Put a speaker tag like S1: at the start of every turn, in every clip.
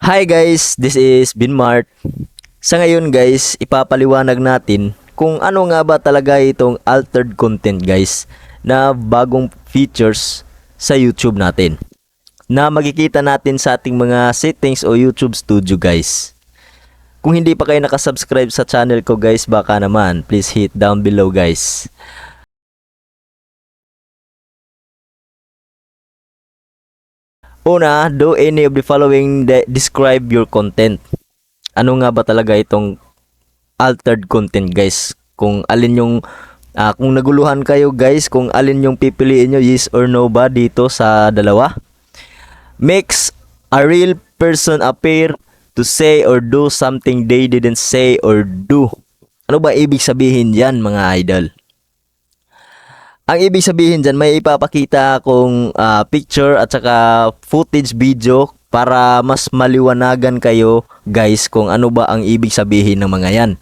S1: Hi guys, this is Binmart. Sa ngayon guys, ipapaliwanag natin kung ano nga ba talaga itong altered content guys na bagong features sa YouTube natin na makikita natin sa ating mga settings o YouTube Studio guys. Kung hindi pa kayo nakasubscribe sa channel ko guys, baka naman please hit down below guys. Una, do any of the following describe your content. Ano nga ba talaga itong altered content guys? Kung alin yung kung naguluhan kayo guys, kung alin yung pipiliin nyo, yes or no ba dito sa dalawa? Makes a real person appear to say or do something they didn't say or do. Ano ba ibig sabihin yan mga idol? Ang ibig sabihin dyan, may ipapakita akong picture at saka footage video para mas maliwanagan kayo guys kung ano ba ang ibig sabihin ng mga yan.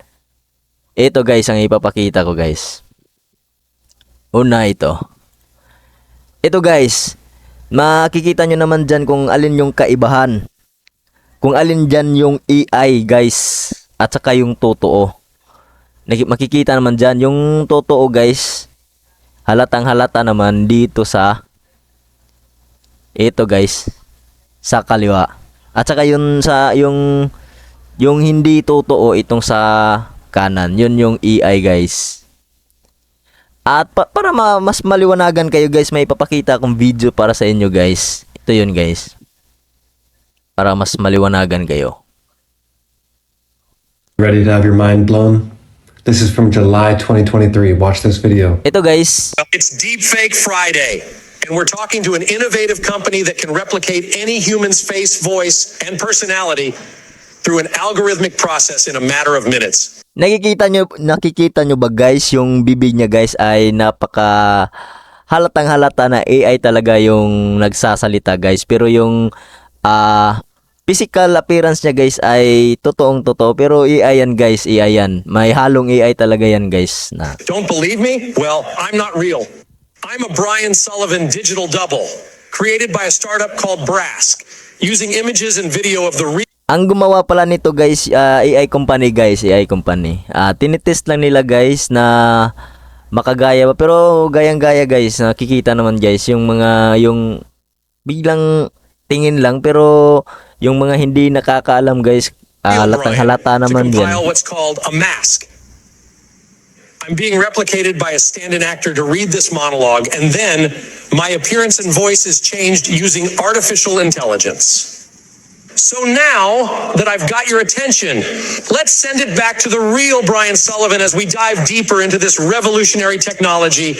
S1: Ito guys ang ipapakita ko guys. Una ito. Ito guys, makikita nyo naman dyan kung alin yung kaibahan. Kung alin dyan yung AI guys at saka yung totoo. Makikita naman dyan yung totoo guys. Halatang halata naman dito sa ito guys sa kaliwa. At saka yun sa yung hindi totoo itong sa kanan. Yun yung AI guys. At para mas maliwanagan kayo guys, may ipapakita akong video para sa inyo guys. Ito yun guys. Para mas maliwanagan kayo.
S2: Ready to have your mind blown? This is from July 2023. Watch this video.
S1: Ito guys.
S3: It's Deepfake Friday, and we're talking to an innovative company that can replicate any human's face, voice, and personality through an algorithmic process in a matter of minutes.
S1: Nakikita nyo ba guys, yung bibig niya guys ay napaka halatang halata na AI talaga yung nagsasalita guys. Pero yung physical appearance niya guys ay totoong totoo. Pero AI yan guys, AI yan. May halong AI talaga yan guys.
S3: Don't believe me? Well, I'm not real. I'm a Brian Sullivan digital double, created by a startup called Brask, using images and video of the real.
S1: Ang gumawa pala nito guys, AI company guys, AI company. Tinitest lang nila guys na makagaya ba, pero gayang-gaya guys. Nakikita naman guys yung mga yung biglang tingin lang, pero yung mga hindi nakakaalam guys, halatang halata naman yan.
S3: What's called a mask. I'm being replicated by a stand-in actor to read this monologue, and then my appearance and voice is changed using artificial intelligence. So now that I've got your attention, let's send it back to the real Brian Sullivan as we dive deeper into this revolutionary technology.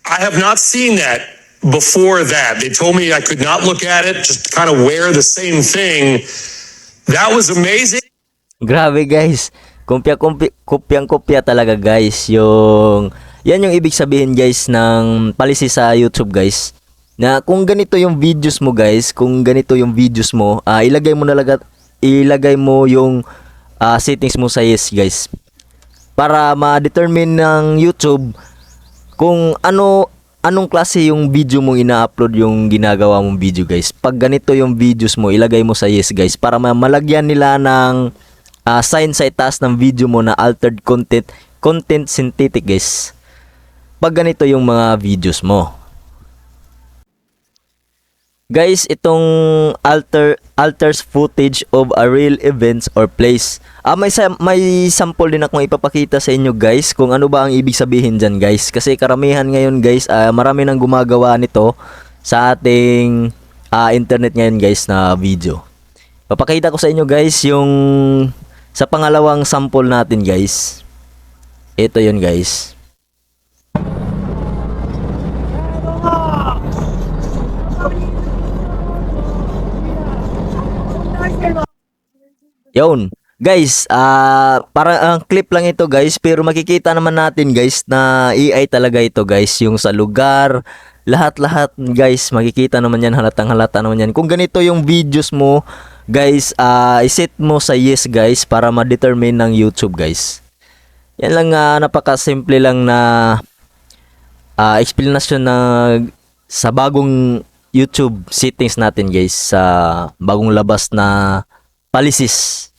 S3: I have not seen that before that. They told me I could not look at it, just kind of wear the same thing. That was amazing.
S1: Grabe guys. Kopyang-kopya talaga guys. Yan yung ibig sabihin guys ng policy sa YouTube guys. Na kung ganito yung videos mo guys, kung ganito yung videos mo, ilagay mo yung settings mo sa yes guys. Para ma-determine ng YouTube kung anong klase yung video mong ina-upload, yung ginagawa mong video guys. Pag ganito yung videos mo, ilagay mo sa yes guys para malagyan nila ng sign sa itaas ng video mo na altered content synthetic guys. Pag ganito yung mga videos mo. Guys, itong alters footage of a real events or place. May sample din akong ipapakita sa inyo guys kung ano ba ang ibig sabihin dyan guys. Kasi karamihan ngayon guys, marami nang gumagawa nito sa ating internet ngayon guys na video. Papakita ko sa inyo guys yung sa pangalawang sample natin guys. Ito yun guys. Yun. Guys, parang clip lang ito guys, pero makikita naman natin guys na AI talaga ito guys. Yung sa lugar, lahat-lahat guys, makikita naman yan, halatang halata naman yan. Kung ganito yung videos mo guys, iset mo sa yes guys para ma-determine ng YouTube guys. Yan lang, napaka-simple lang na explanation na sa bagong YouTube settings natin guys sa bagong labas na policies.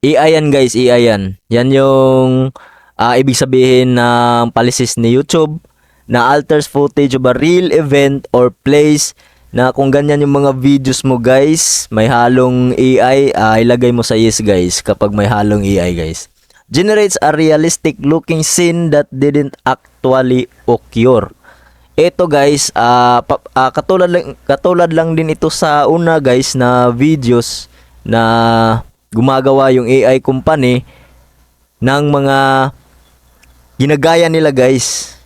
S1: AI yan guys, AI yan. Yan yung ibig sabihin ng policies ni YouTube na alters footage of a real event or place, na kung ganyan yung mga videos mo guys, may halong AI, ilagay mo sa yes guys kapag may halong AI guys. Generates a realistic looking scene that didn't actually occur. Ito guys, katulad lang din ito sa una guys na videos na gumagawa yung AI company ng mga ginagaya nila guys.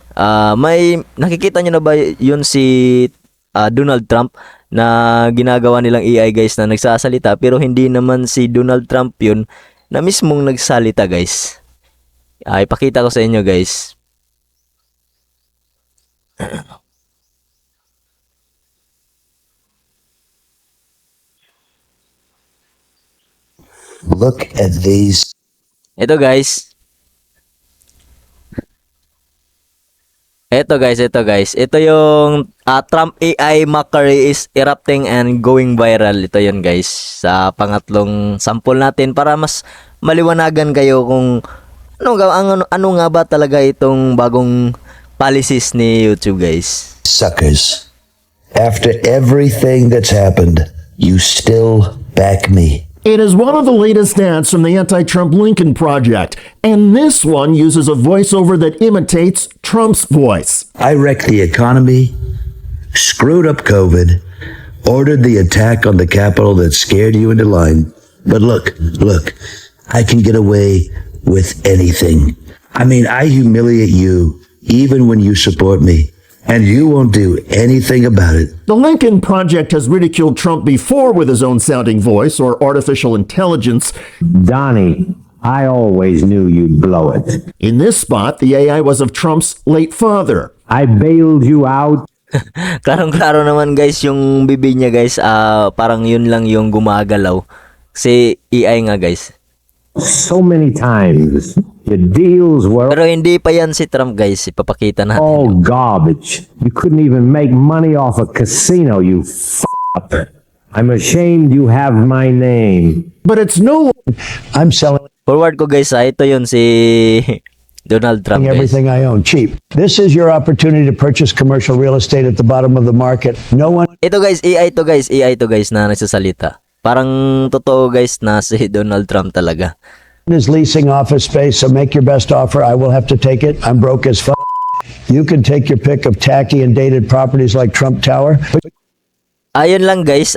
S1: May nakikita nyo na ba yun si Donald Trump na ginagawa nilang AI guys na nagsasalita, pero hindi naman si Donald Trump yun na mismong nagsalita guys. Ipakita ko sa inyo guys.
S4: Look at these.
S1: Ito guys. Ito guys. Ito yung Trump AI mockery is erupting and going viral. Ito yun guys. Sa pangatlong sample natin para mas maliwanagan kayo kung ano nga ba talaga itong bagong policies ni YouTube guys.
S4: Suckers. After everything that's happened, you still back me.
S5: It is one of the latest ads from the anti-Trump Lincoln Project, and this one uses a voiceover that imitates Trump's voice.
S4: I wrecked the economy, screwed up COVID, ordered the attack on the Capitol that scared you into line. But look, I can get away with anything. I mean, I humiliate you even when you support me, and you won't do anything about it.
S5: The Lincoln Project has ridiculed Trump before with his own sounding voice or artificial intelligence.
S6: Donnie, I always knew you'd blow it.
S5: In this spot, the AI was of Trump's late father.
S6: I bailed you out.
S1: Klarong-klaro naman guys yung bibig niya guys. Parang yun lang yung gumagalaw. Kasi AI nga guys.
S6: So many times. Your deals were
S1: Pero hindi pa yan si Trump guys. Ipapakita natin.
S6: all garbage. You couldn't even make money off a casino, you up. I'm ashamed you have my name.
S5: But it's no
S4: I'm selling
S1: Forward ko guys ito yun si Donald Trump guys.
S4: everything I own cheap. This is your opportunity to purchase commercial real estate at the bottom of the market. No one
S1: Ito guys, AI to guys na nagsasalita. Parang totoo guys na si Donald Trump talaga.
S4: is leasing office space, so make your best offer. I will have to take it. I'm broke as fuck. You can take your pick of tacky and dated properties like Trump Tower.
S1: Ayun lang guys,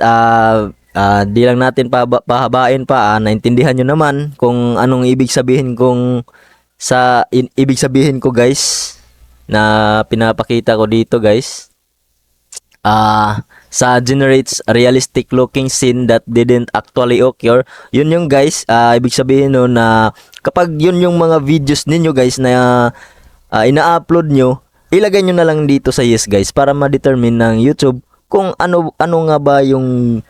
S1: di lang natin pahabain pa. Naintindihan nyo naman kung anong ibig sabihin ibig sabihin ko guys na pinapakita ko dito guys. Sa generates a realistic looking scene that didn't actually occur. Yun yung guys, ibig sabihin no na kapag yun yung mga videos ninyo guys na ina-upload nyo, ilagay nyo na lang dito sa yes guys para ma-determine ng YouTube kung ano nga ba yung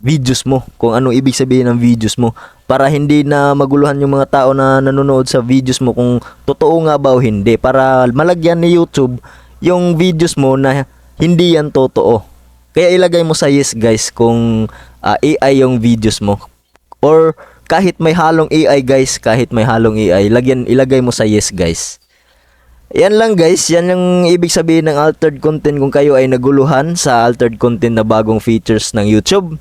S1: videos mo, kung ano ibig sabihin ng videos mo, para hindi na maguluhan yung mga tao na nanonood sa videos mo kung totoo nga ba o hindi, para malagyan ni YouTube yung videos mo na hindi yan totoo. Kaya ilagay mo sa yes guys kung AI yung videos mo, or kahit may halong AI guys, ilagay mo sa yes guys. Yan lang guys, yan yung ibig sabihin ng altered content kung kayo ay naguluhan sa altered content na bagong features ng YouTube.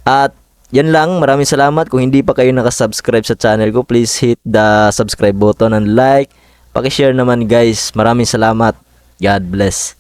S1: At yan lang, maraming salamat. Kung hindi pa kayo nakasubscribe sa channel ko, please hit the subscribe button and like. Paki-share naman guys. Maraming salamat. God bless.